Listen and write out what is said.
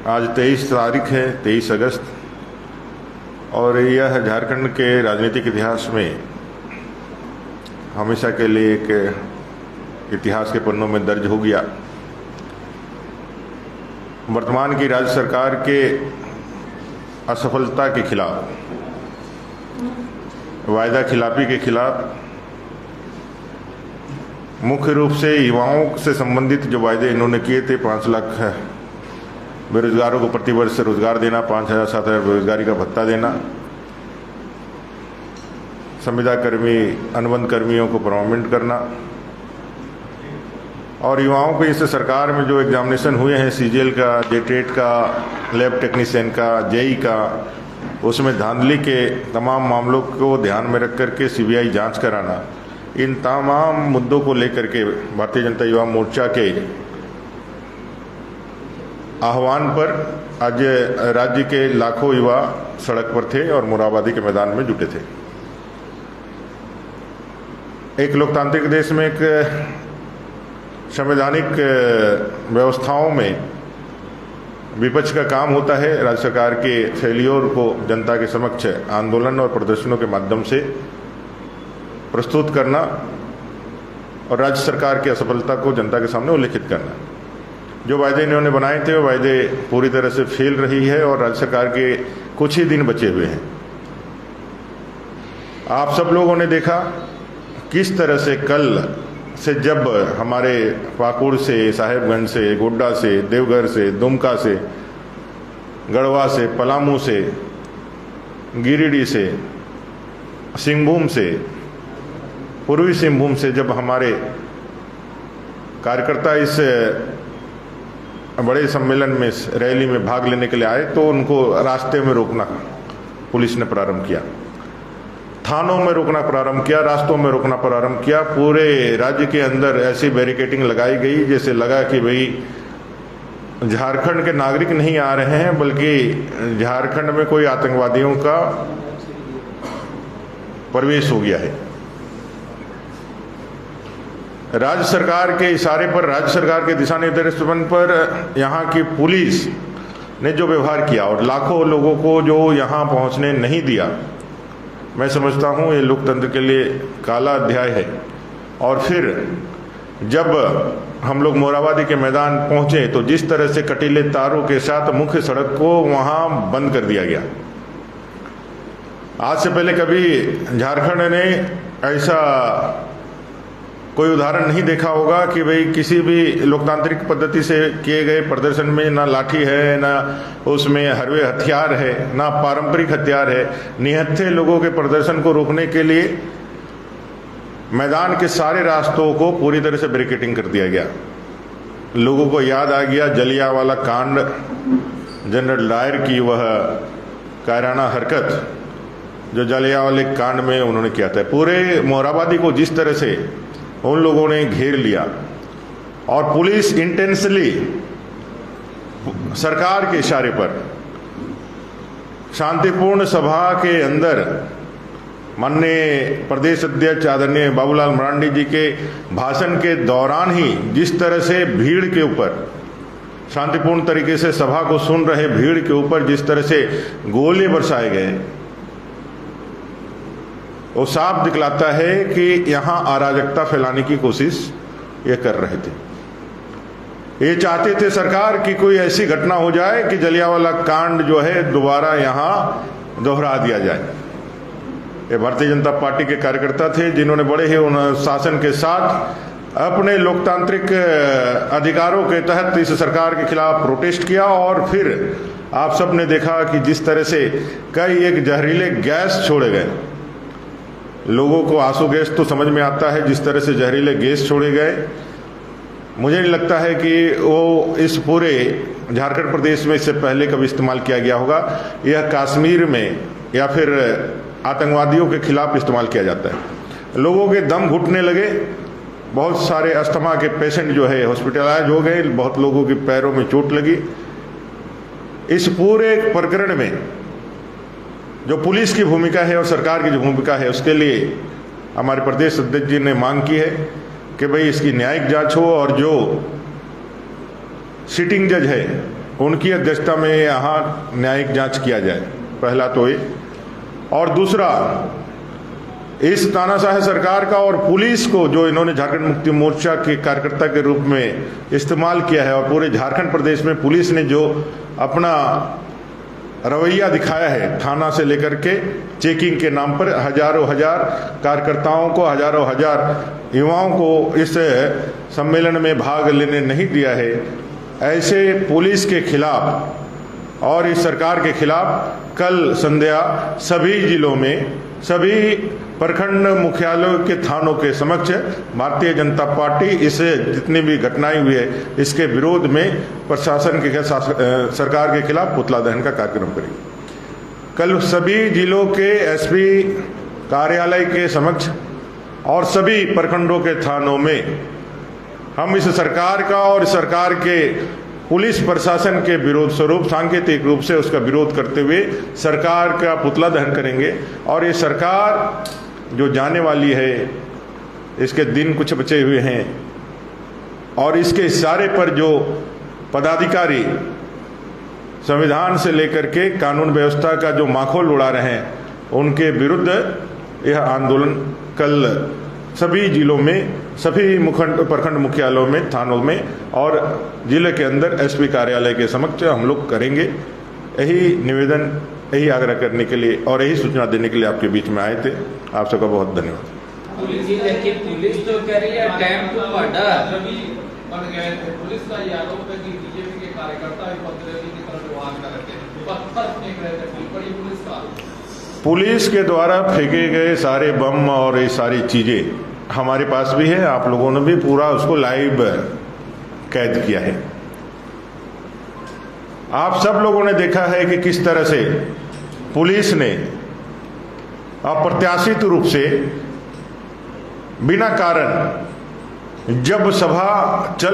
आज 23 तारीख है, 23 अगस्त, और यह झारखंड के राजनीतिक इतिहास में हमेशा के लिए एक इतिहास के पन्नों में दर्ज हो गया। वर्तमान की राज्य सरकार के असफलता के खिलाफ, वायदा खिलाफी के खिलाफ, मुख्य रूप से युवाओं से संबंधित जो वायदे इन्होंने किए थे, 5 लाख बेरोजगारों को प्रतिवर्ष रोजगार देना, 5,000-7,000 बेरोजगारी का भत्ता देना, संविदा कर्मी, अनुबंध कर्मियों को परमानेंट करना, और युवाओं को इस सरकार में जो एग्जामिनेशन हुए हैं सीजीएल का, जेटेट का, लैब टेक्नीशियन का, जेई का, उसमें धांधली के तमाम मामलों को ध्यान में रख करके सीबीआई जांच कराना, इन तमाम मुद्दों को लेकर के भारतीय जनता युवा मोर्चा के आह्वान पर आज राज्य के लाखों युवा सड़क पर थे और मोरहाबादी के मैदान में जुटे थे। एक लोकतांत्रिक देश में, एक संवैधानिक व्यवस्थाओं में विपक्ष का काम होता है राज्य सरकार के फेलियर को जनता के समक्ष आंदोलन और प्रदर्शनों के माध्यम से प्रस्तुत करना और राज्य सरकार की असफलता को जनता के सामने उल्लेखित करना। जो वायदे इन्होंने बनाए थे वो वायदे पूरी तरह से फेल रही है और राज्य सरकार के कुछ ही दिन बचे हुए हैं। आप सब लोगों ने देखा किस तरह से कल से, जब हमारे पाकुड़ से, साहेबगंज से, गोड्डा से, देवघर से, दुमका से, गढ़वा से, पलामू से, गिरिडीह से, सिंहभूम से, पूर्वी सिंहभूम से जब हमारे कार्यकर्ता इस बड़े सम्मेलन में, रैली में भाग लेने के लिए आए तो उनको रास्ते में रोकना पुलिस ने प्रारंभ किया, थानों में रोकना प्रारंभ किया, रास्तों में रोकना प्रारंभ किया। पूरे राज्य के अंदर ऐसी बैरिकेडिंग लगाई गई जैसे लगा कि भाई झारखंड के नागरिक नहीं आ रहे हैं बल्कि झारखंड में कोई आतंकवादियों का प्रवेश हो गया है। राज्य सरकार के इशारे पर, राज्य सरकार के दिशा निर्देशन पर यहाँ की पुलिस ने जो व्यवहार किया और लाखों लोगों को जो यहाँ पहुँचने नहीं दिया, मैं समझता हूँ ये लोकतंत्र के लिए काला अध्याय है। और फिर जब हम लोग मोरहाबादी के मैदान पहुँचे तो जिस तरह से कटीले तारों के साथ मुख्य सड़क को वहाँ बंद कर दिया गया। आज से पहले कभी झारखंड ने ऐसा कोई उदाहरण नहीं देखा होगा कि भाई किसी भी लोकतांत्रिक पद्धति से किए गए प्रदर्शन में ना लाठी है, ना उसमें हरवे हथियार है, ना पारंपरिक हथियार है। निहत्थे लोगों के प्रदर्शन को रोकने के लिए मैदान के सारे रास्तों को पूरी तरह से बैरिकेडिंग कर दिया गया। लोगों को याद आ गया जलियांवाला कांड, जनरल डायर की वह कायराना हरकत जो जलियांवाले कांड में उन्होंने किया था। पूरे मोरहाबादी को जिस तरह से उन लोगों ने घेर लिया और पुलिस इंटेंसली सरकार के इशारे पर शांतिपूर्ण सभा के अंदर माननीय प्रदेश अध्यक्ष आदरणीय बाबूलाल मरांडी जी के भाषण के दौरान ही जिस तरह से भीड़ के ऊपर, शांतिपूर्ण तरीके से सभा को सुन रहे भीड़ के ऊपर जिस तरह से गोले बरसाए गए, वो साफ दिखलाता है कि यहाँ अराजकता फैलाने की कोशिश ये कर रहे थे। ये चाहते थे सरकार की कोई ऐसी घटना हो जाए कि जलियांवाला कांड जो है दोबारा यहाँ दोहरा दिया जाए। ये भारतीय जनता पार्टी के कार्यकर्ता थे जिन्होंने बड़े ही शासन के साथ अपने लोकतांत्रिक अधिकारों के तहत इस सरकार के खिलाफ प्रोटेस्ट किया। और फिर आप सब ने देखा कि जिस तरह से कई एक जहरीले गैस छोड़े गए। लोगों को आंसू गैस तो समझ में आता है, जिस तरह से जहरीले गैस छोड़े गए, मुझे नहीं लगता है कि वो इस पूरे झारखंड प्रदेश में इससे पहले कभी इस्तेमाल किया गया होगा। यह कश्मीर में या फिर आतंकवादियों के खिलाफ इस्तेमाल किया जाता है। लोगों के दम घुटने लगे, बहुत सारे अस्थमा के पेशेंट जो है हॉस्पिटलाइज हो गए, बहुत लोगों के पैरों में चोट लगी। इस पूरे प्रकरण में जो पुलिस की भूमिका है और सरकार की जो भूमिका है, उसके लिए हमारे प्रदेश अध्यक्ष जी ने मांग की है कि भाई इसकी न्यायिक जांच हो और जो सिटिंग जज है उनकी अध्यक्षता में यहाँ न्यायिक जांच किया जाए, पहला तो ये। और दूसरा, इस तानाशाह सरकार का और पुलिस को जो इन्होंने झारखंड मुक्ति मोर्चा के कार्यकर्ता के रूप में इस्तेमाल किया है, और पूरे झारखंड प्रदेश में पुलिस ने जो अपना रवैया दिखाया है, थाना से लेकर के चेकिंग के नाम पर हजारों हजार कार्यकर्ताओं को, हजारों हजार युवाओं को इस सम्मेलन में भाग लेने नहीं दिया है, ऐसे पुलिस के खिलाफ और इस सरकार के खिलाफ कल संध्या सभी जिलों में, सभी प्रखंड मुख्यालयों के थानों के समक्ष भारतीय जनता पार्टी इस जितनी भी घटनाएं हुई है इसके विरोध में प्रशासन के सरकार के खिलाफ पुतला दहन का कार्यक्रम करेगी। कल सभी जिलों के एसपी कार्यालय के समक्ष और सभी प्रखंडों के थानों में हम इस सरकार का और सरकार के पुलिस प्रशासन के विरोध स्वरूप सांकेतिक रूप से उसका विरोध करते हुए सरकार का पुतला दहन करेंगे। और ये सरकार जो जाने वाली है, इसके दिन कुछ बचे हुए हैं, और इसके इशारे पर जो पदाधिकारी संविधान से लेकर के कानून व्यवस्था का जो माखौल उड़ा रहे हैं, उनके विरुद्ध यह आंदोलन कल सभी जिलों में, सभी प्रखंड मुख्यालयों में, थानों में और जिले के अंदर एसपी कार्यालय के समक्ष हम लोग करेंगे। यही निवेदन, यही आग्रह करने के लिए और यही सूचना देने के लिए आपके बीच में आए थे। आप सबका बहुत धन्यवाद। पुलिस तो कह रही है टाइम टू मर्डर। पुलिस का ये आरोप है कि बीजेपी के कार्यकर्ता पत्रकारों की तरफ व्यवहार कर रहे थे, पत्थर फेंक रहे थे, बड़ी पुलिस का। पुलिस के द्वारा फेंके गए सारे बम और ये सारी चीजें हमारे पास भी है, आप लोगों ने भी पूरा उसको लाइव कैद किया है। आप सब लोगों ने देखा है कि किस तरह से पुलिस ने अप्रत्याशित रूप से बिना कारण जब सभा चल